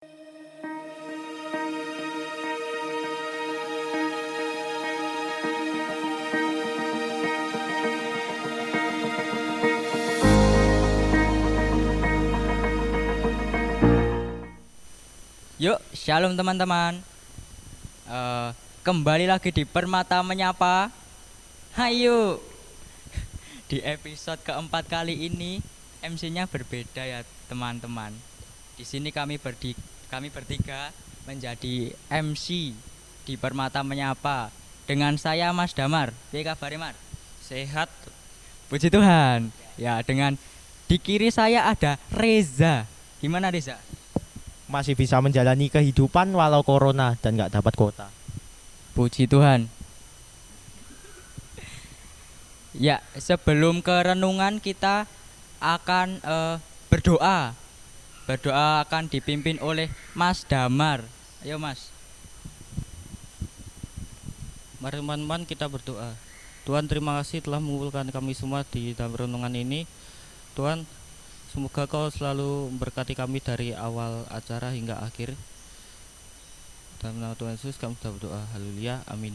Yuk, shalom teman-teman. Kembali lagi di Permata Menyapa. Hayo. Di episode keempat kali ini MC-nya berbeda ya teman-teman. Di sini kami bertiga menjadi MC di Permata Menyapa dengan saya Mas Damar. Piye kabare, Mas? Sehat. Puji Tuhan. Ya, dengan di kiri saya ada Reza. Gimana Reza? Masih bisa menjalani kehidupan walau corona dan nggak dapat kuota. Puji Tuhan. Ya, sebelum ke renungan kita akan berdoa. Berdoa akan dipimpin oleh Mas Damar. Ayo Mas. Mari teman-teman kita berdoa. Tuhan, terima kasih telah mengumpulkan kami semua di dalam renungan ini. Tuhan, semoga Kau selalu memberkati kami dari awal acara hingga akhir. Dalam nama Tuhan Yesus kami sudah berdoa. Haleluya. Amin.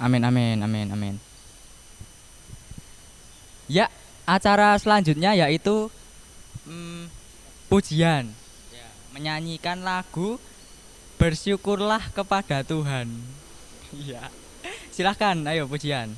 Amin, amin, amin, amin. Ya, acara selanjutnya yaitu pujian. Ya, menyanyikan lagu Bersyukurlah kepada Tuhan. Iya. Silahkan, ayo pujian.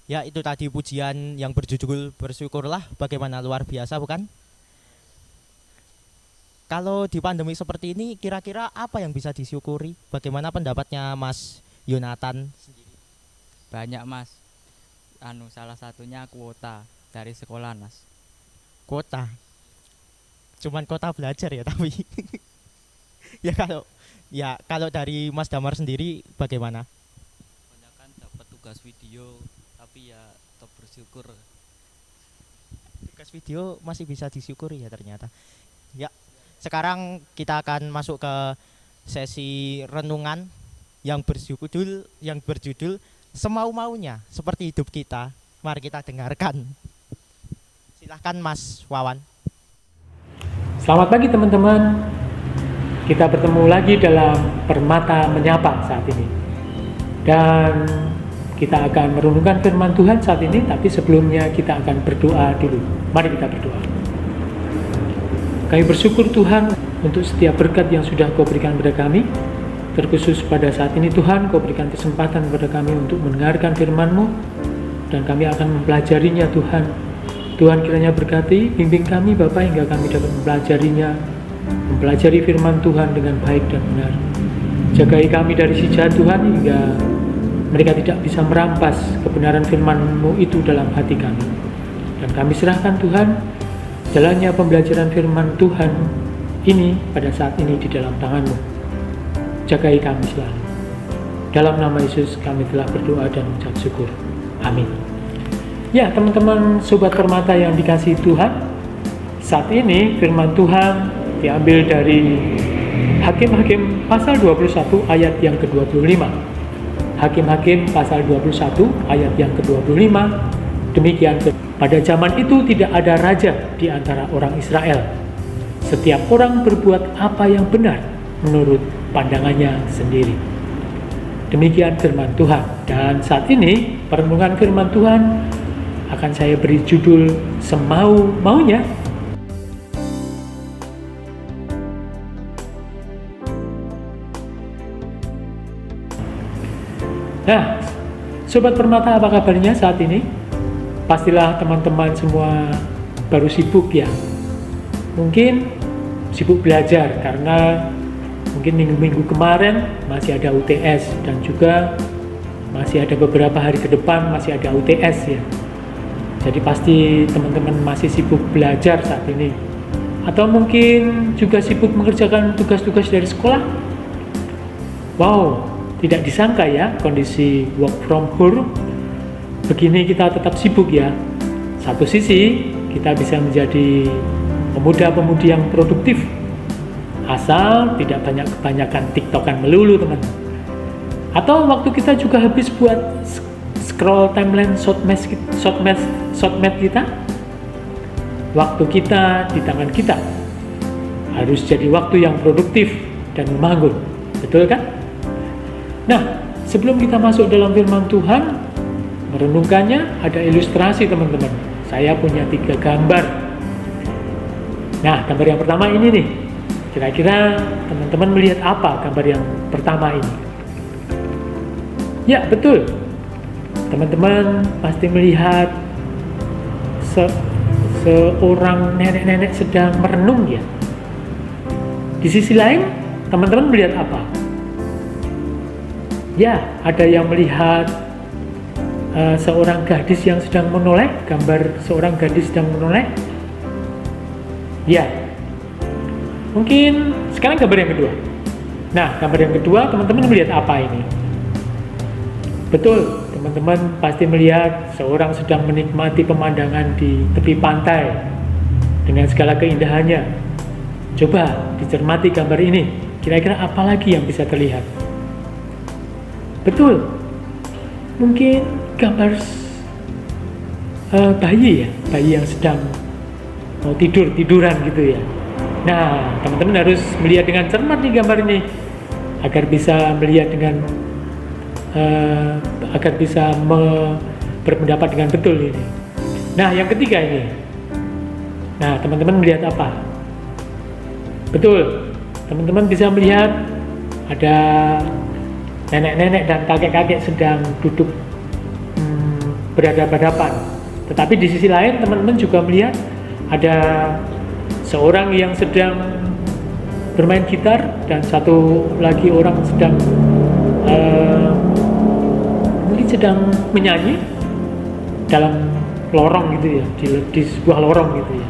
Ya, itu tadi pujian yang berjudul Bersyukurlah. Bagaimana luar biasa, bukan? Kalau di pandemi seperti ini, kira-kira apa yang bisa disyukuri? Bagaimana pendapatnya Mas Yonatan? Banyak Mas. salah satunya kuota dari sekolah Nas. Kota. Cuman kota belajar ya tapi. Ya kalau dari Mas Damar sendiri bagaimana? Kebanyakan dapat tugas video, tapi ya tetap bersyukur. Tugas video masih bisa disyukuri ya ternyata. Ya, sekarang kita akan masuk ke sesi renungan yang berjudul semau-maunya seperti hidup kita. Mari kita dengarkan. Silahkan Mas Wawan. Selamat pagi teman-teman. Kita bertemu lagi dalam Permata Menyapa saat ini. Dan kita akan merenungkan firman Tuhan saat ini, tapi sebelumnya kita akan berdoa dulu. Mari kita berdoa. Kami bersyukur Tuhan untuk setiap berkat yang sudah Kau berikan kepada kami. Terkhusus pada saat ini Tuhan, Kau berikan kesempatan kepada kami untuk mendengarkan firman-Mu, dan kami akan mempelajarinya Tuhan. Tuhan kiranya berkati, bimbing kami Bapa hingga kami dapat mempelajari firman Tuhan dengan baik dan benar. Jagai kami dari si jahat Tuhan, hingga mereka tidak bisa merampas kebenaran firman-Mu itu dalam hati kami. Dan kami serahkan Tuhan, jalannya pembelajaran firman Tuhan ini pada saat ini di dalam tangan-Mu. Jagai kami selalu. Dalam nama Yesus kami telah berdoa dan mengucap syukur. Amin. Ya teman-teman sobat Permata yang dikasihi Tuhan, saat ini firman Tuhan diambil dari Hakim-Hakim pasal 21 ayat yang ke-25. Hakim-Hakim pasal 21 ayat yang ke-25. Demikian, pada zaman itu tidak ada raja di antara orang Israel. Setiap orang berbuat apa yang benar menurut pandangannya sendiri. Demikian firman Tuhan. Dan saat ini perenungan firman Tuhan akan saya beri judul semau-maunya. Nah, sobat Permata, apa kabarnya saat ini? Pastilah teman-teman semua baru sibuk ya. Mungkin sibuk belajar karena mungkin minggu-minggu kemarin masih ada UTS dan juga masih ada beberapa hari ke depan masih ada UTS ya. Jadi pasti teman-teman masih sibuk belajar saat ini. Atau mungkin juga sibuk mengerjakan tugas-tugas dari sekolah. Wow, tidak disangka ya kondisi work from home begini kita tetap sibuk ya. Satu sisi kita bisa menjadi pemuda-pemudi yang produktif, asal tidak kebanyakan tiktokan melulu teman-teman. Atau waktu kita juga habis buat scroll timeline shortmed kita. Waktu kita di tangan kita harus jadi waktu yang produktif dan membangun, betul kan? Nah, sebelum kita masuk dalam firman Tuhan, merenungkannya ada ilustrasi teman-teman. Saya punya 3 gambar. Nah, gambar yang pertama ini nih. Kira-kira teman-teman melihat apa gambar yang pertama ini? Ya, betul. Teman-teman pasti melihat seorang nenek-nenek sedang merenung ya. Di sisi lain, teman-teman melihat apa? Ya, ada yang melihat seorang gadis yang sedang menoleh, gambar seorang gadis sedang menoleh. Ya, mungkin sekarang gambar yang kedua. Nah, gambar yang kedua teman-teman melihat apa ini? Betul, teman-teman pasti melihat seorang sedang menikmati pemandangan di tepi pantai dengan segala keindahannya. Coba dicermati gambar ini, kira-kira apa lagi yang bisa terlihat? Betul, mungkin gambar bayi ya, bayi yang sedang mau tiduran gitu ya. Nah, teman-teman harus melihat dengan cermat nih gambar ini agar bisa melihat dengan berpendapat dengan betul ini. Nah, yang ketiga ini. Nah, teman-teman melihat apa? Betul, teman-teman bisa melihat ada nenek-nenek dan kakek-kakek sedang duduk berhadapan-hadapan. Tetapi di sisi lain teman-teman juga melihat ada seorang yang sedang bermain gitar dan satu lagi orang sedang mungkin sedang menyanyi. dalam lorong gitu ya, di sebuah lorong gitu ya.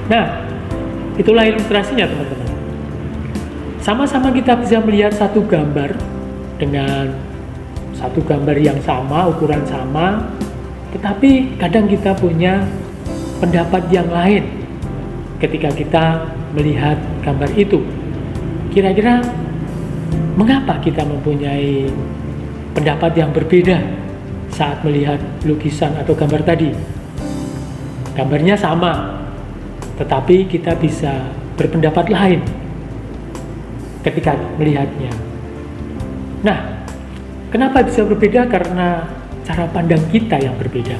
Nah, itulah ilustrasinya teman-teman. Sama-sama kita bisa melihat satu gambar dengan satu gambar yang sama, ukuran sama, tetapi kadang kita punya pendapat yang lain ketika kita melihat gambar itu. Kira-kira mengapa kita mempunyai pendapat yang berbeda saat melihat lukisan atau gambar tadi? Gambarnya sama, tetapi kita bisa berpendapat lain ketika melihatnya. Nah, kenapa bisa berbeda? Karena cara pandang kita yang berbeda.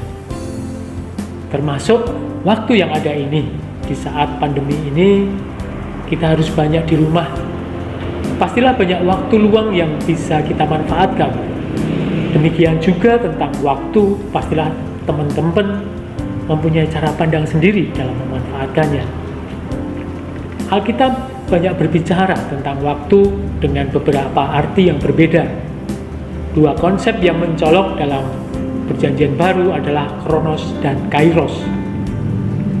Termasuk waktu yang ada ini. Di saat pandemi ini, kita harus banyak di rumah. Pastilah banyak waktu luang yang bisa kita manfaatkan. Demikian juga tentang waktu, pastilah teman-teman mempunyai cara pandang sendiri dalam memanfaatkannya. Alkitab banyak berbicara tentang waktu dengan beberapa arti yang berbeda. Dua konsep yang mencolok dalam Perjanjian Baru adalah Kronos dan Kairos.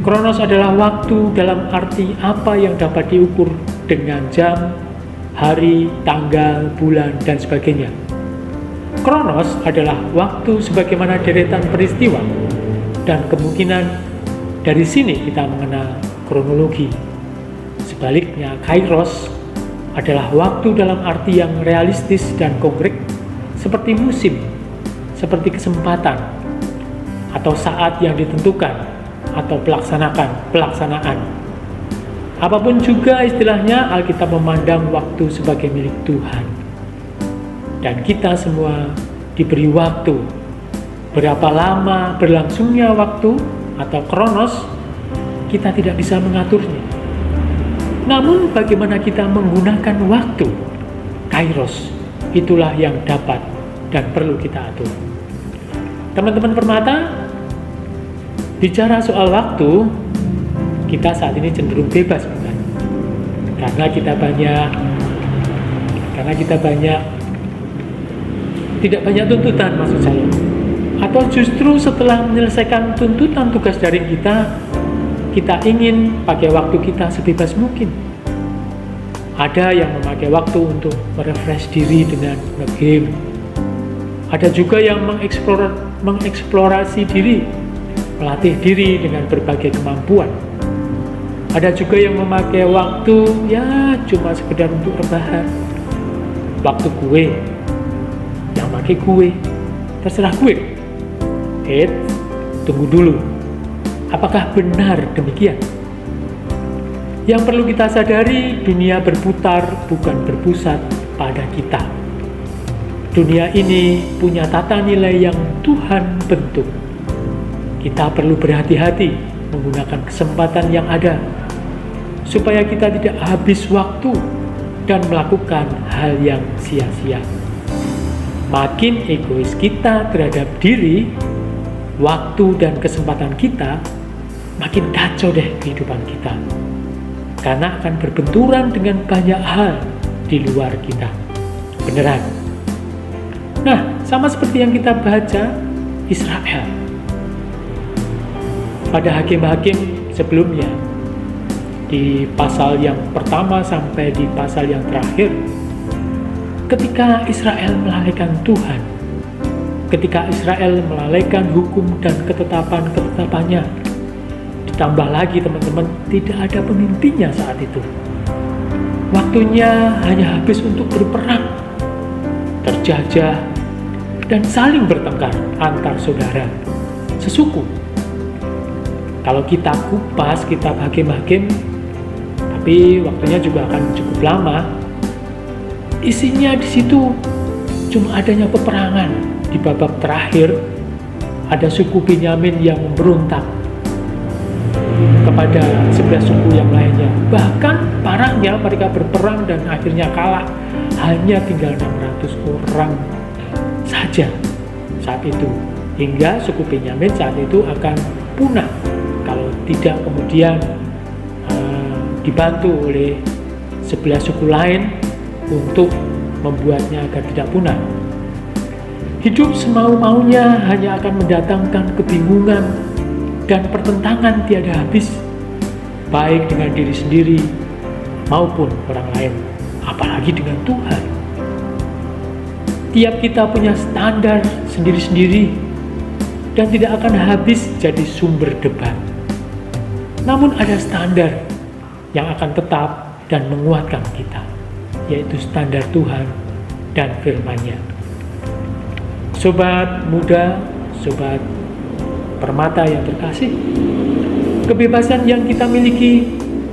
Kronos adalah waktu dalam arti apa yang dapat diukur dengan jam, hari, tanggal, bulan, dan sebagainya. Kronos adalah waktu sebagaimana deretan peristiwa, dan kemungkinan dari sini kita mengenal kronologi. Sebaliknya, Kairos adalah waktu dalam arti yang realistis dan konkret, seperti musim, seperti kesempatan, atau saat yang ditentukan, atau pelaksanaan. Apapun juga istilahnya, Alkitab memandang waktu sebagai milik Tuhan. Dan kita semua diberi waktu. Berapa lama berlangsungnya waktu atau kronos, kita tidak bisa mengaturnya. Namun bagaimana kita menggunakan waktu, Kairos, itulah yang dapat dan perlu kita atur. Teman-teman Permata, bicara soal waktu, kita saat ini cenderung bebas, bukan? Karena kita tidak banyak tuntutan, maksud saya. Atau justru setelah menyelesaikan tuntutan tugas daring kita ingin pakai waktu kita sebebas mungkin. Ada yang memakai waktu untuk merefresh diri dengan nge-game. Ada juga yang mengeksplorasi diri, melatih diri dengan berbagai kemampuan. Ada juga yang memakai waktu ya cuma sekedar untuk rebahan. Waktu gue, yang pakai gue, terserah gue. Tunggu dulu. Apakah benar demikian? Yang perlu kita sadari, dunia berputar bukan berpusat pada kita. Dunia ini punya tata nilai yang Tuhan bentuk. Kita perlu berhati-hati menggunakan kesempatan yang ada, supaya kita tidak habis waktu dan melakukan hal yang sia-sia. Makin egois kita terhadap diri, waktu dan kesempatan kita, makin kacau deh kehidupan kita. Karena akan berbenturan dengan banyak hal di luar kita. Beneran. Nah, sama seperti yang kita baca Israel. Pada hakim-hakim sebelumnya, di pasal yang pertama sampai di pasal yang terakhir, ketika Israel melalaikan Tuhan, ketika Israel melalaikan hukum dan ketetapan-ketetapannya, ditambah lagi teman-teman, tidak ada pemimpinnya saat itu. Waktunya hanya habis untuk berperang, terjajah, dan saling bertengkar antar saudara, sesuku. Kalau kita kupas kitab Hakim-Hakim, tapi waktunya juga akan cukup lama, isinya di situ cuma adanya peperangan. Di babak terakhir, ada suku Benyamin yang memberontak kepada 11 suku yang lainnya. Bahkan parahnya mereka berperang dan akhirnya kalah. Hanya tinggal 600 orang saja saat itu. Hingga suku Benyamin saat itu akan punah kalau tidak kemudian dibantu oleh 11 suku lain untuk membuatnya agar tidak punah. Hidup semau-maunya hanya akan mendatangkan kebingungan dan pertentangan tiada habis, baik dengan diri sendiri maupun orang lain, apalagi dengan Tuhan. Tiap kita punya standar sendiri-sendiri dan tidak akan habis jadi sumber debat. Namun ada standar yang akan tetap dan menguatkan kita, yaitu standar Tuhan dan firman-Nya. Sobat muda, sobat permata yang terkasih, kebebasan yang kita miliki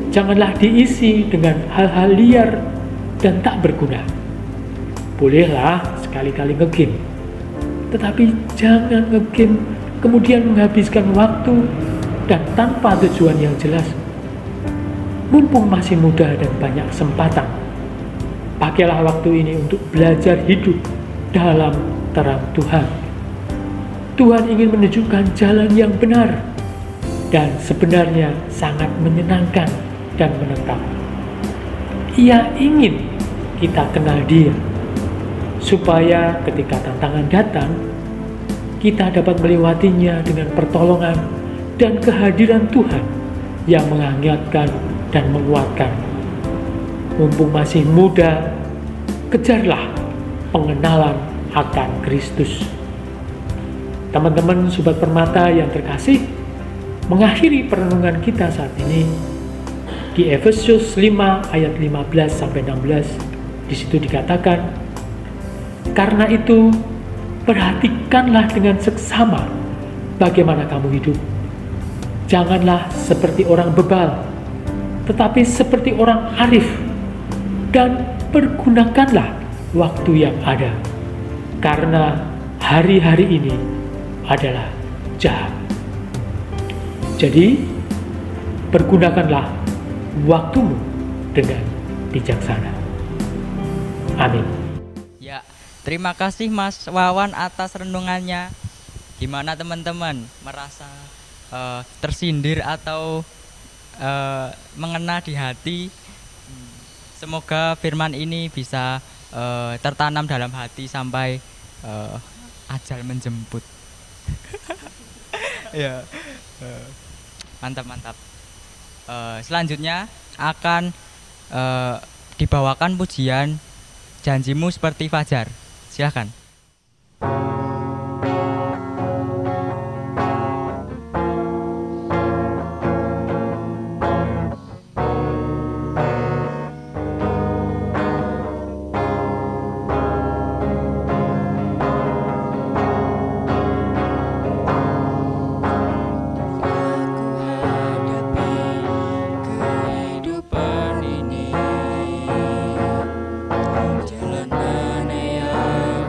janganlah diisi dengan hal-hal liar dan tak berguna. Bolehlah sekali-kali ngegame, tetapi jangan ngegame kemudian menghabiskan waktu dan tanpa tujuan yang jelas. Mumpung masih muda dan banyak kesempatan, pakailah waktu ini untuk belajar hidup dalam terang Tuhan. Tuhan ingin menunjukkan jalan yang benar dan sebenarnya sangat menyenangkan dan menetap. Ia ingin kita kenal Dia, supaya ketika tantangan datang, kita dapat melewatinya dengan pertolongan dan kehadiran Tuhan yang menghangatkan dan menguatkan. Mumpung masih muda, kejarlah pengenalan akan Kristus. Teman-teman sobat permata yang terkasih, mengakhiri perenungan kita saat ini di Efesus 5 ayat 15 sampai 16. Di situ dikatakan, "Karena itu, perhatikanlah dengan seksama bagaimana kamu hidup. Janganlah seperti orang bebal, tetapi seperti orang arif, dan pergunakanlah waktu yang ada, karena hari-hari ini adalah jahat." Jadi, pergunakanlah waktumu dengan bijaksana. Amin. Ya, terima kasih Mas Wawan atas renungannya. Gimana teman-teman, merasa tersindir atau mengena di hati? Semoga firman ini bisa tertanam dalam hati sampai ajal menjemput. Ya, mantap. Selanjutnya akan dibawakan pujian Janjimu Seperti Fajar. Silakan. Jalan mana yang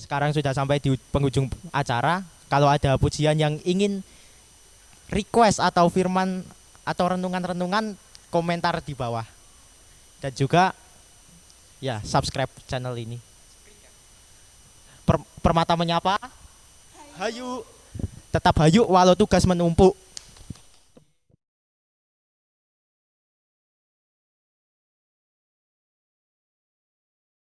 sekarang sudah sampai di penghujung acara. Kalau ada pujian yang ingin request atau firman atau renungan-renungan, komentar di bawah. Dan juga ya subscribe channel ini. Permata menyapa. Hayu. Tetap hayu walau tugas menumpuk.